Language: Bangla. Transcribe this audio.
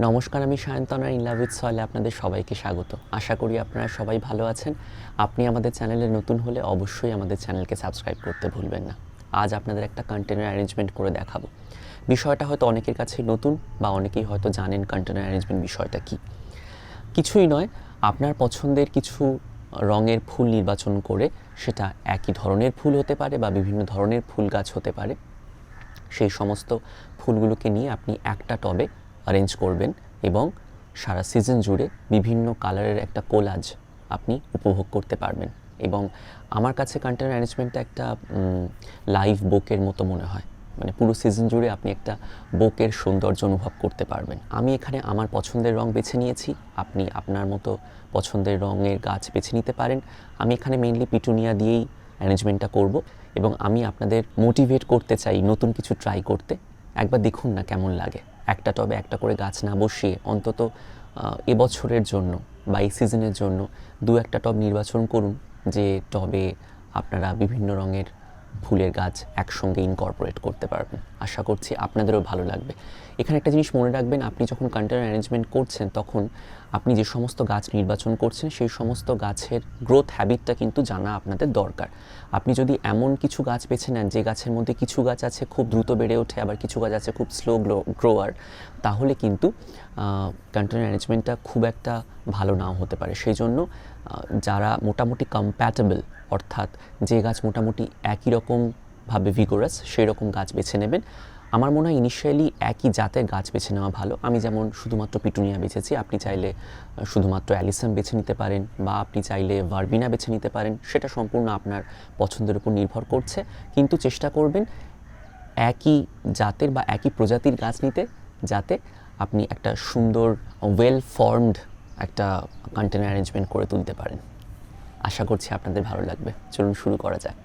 নমস্কার, আমি সায়ন্তন আর ইন লাভ উইথ সয়েলে আপনাদের সবাইকে স্বাগত। আশা করি আপনারা সবাই ভালো আছেন। আপনি আমাদের চ্যানেলে নতুন হলে অবশ্যই আমাদের চ্যানেলকে সাবস্ক্রাইব করতে ভুলবেন না। আজ আপনাদের একটা কন্টেনার অ্যারেঞ্জমেন্ট করে দেখাবো। বিষয়টা হয়তো অনেকের কাছে নতুন বা অনেকেই হয়তো জানেন কন্টেনার অ্যারেঞ্জমেন্ট বিষয়টা কী। কিছুই নয়, আপনার পছন্দের কিছু রঙের ফুল নির্বাচন করে, সেটা একই ধরনের ফুল হতে পারে বা বিভিন্ন ধরনের ফুল গাছ হতে পারে, সেই সমস্ত ফুলগুলোকে নিয়ে আপনি একটা টবে অ্যারেঞ্জ করবেন এবং সারা সিজন জুড়ে বিভিন্ন কালারের একটা কোলাজ আপনি উপভোগ করতে পারবেন। এবং আমার কাছে কন্টেনার অ্যারেঞ্জমেন্টটা একটা লাইভ বোকের মতো মনে হয়। মানে পুরো সিজন জুড়ে আপনি একটা বোকের সৌন্দর্য অনুভব করতে পারবেন। আমি এখানে আমার পছন্দের রং বেছে নিয়েছি, আপনি আপনার মতো পছন্দের রঙের গাছ বেছে নিতে পারেন। আমি এখানে মেইনলি পিটুনিয়া দিয়েই অ্যারেঞ্জমেন্টটা করব এবং আমি আপনাদের মোটিভেট করতে চাই নতুন কিছু ট্রাই করতে। একবার দেখুন না কেমন লাগে। একটা টবে একটা করে গাছ না বসিয়ে অন্তত এবছরের জন্য বা এই সিজনের জন্য দু একটা টব নির্বাচন করুন, যে টবে আপনারা বিভিন্ন রঙের ফুলের গাছ একসঙ্গে ইনকর্পোরেট করতে পারবেন। আশা করছি আপনাদেরও ভালো লাগবে। এখানে একটা জিনিস মনে রাখবেন, আপনি যখন কন্টেনার অ্যারেঞ্জমেন্ট করছেন তখন আপনি যে সমস্ত গাছ নির্বাচন করছেন সেই সমস্ত গাছের গ্রোথ হ্যাবিটটা কিন্তু জানা আপনাদের দরকার। আপনি যদি এমন কিছু গাছ বেছে নেন যে গাছের মধ্যে কিছু গাছ আছে খুব দ্রুত বেড়ে ওঠে, আবার কিছু গাছ আছে খুব স্লো গ্রোয়ার, তাহলে কিন্তু কন্টেনার অ্যারেঞ্জমেন্টটা খুব একটা ভালো নাও হতে পারে। সেই জন্য যারা মোটামুটি কম্প্যাটেবল, অর্থাৎ যে গাছ মোটামুটি একই রকমভাবে ভিগোরাস, সেই রকম গাছ বেছে নেবেন। আমার মনে হয় ইনিশিয়ালি একই জাতের গাছ বেছে নেওয়া ভালো। আমি যেমন শুধুমাত্র পিটুনিয়া বেছেছি, আপনি চাইলে শুধুমাত্র অ্যালিসাম বেছে নিতে পারেন বা আপনি চাইলে ভার্বিনা বেছে নিতে পারেন। সেটা সম্পূর্ণ আপনার পছন্দের উপর নির্ভর করছে, কিন্তু চেষ্টা করবেন একই জাতের বা একই প্রজাতির গাছ নিতে, যাতে আপনি একটা সুন্দর ওয়েল ফর্মড একটা কন্টেনার অ্যারেঞ্জমেন্ট করে তুলতে পারেন। আশা করছি আপনাদের ভালো লাগবে। চলুন শুরু করা যাক।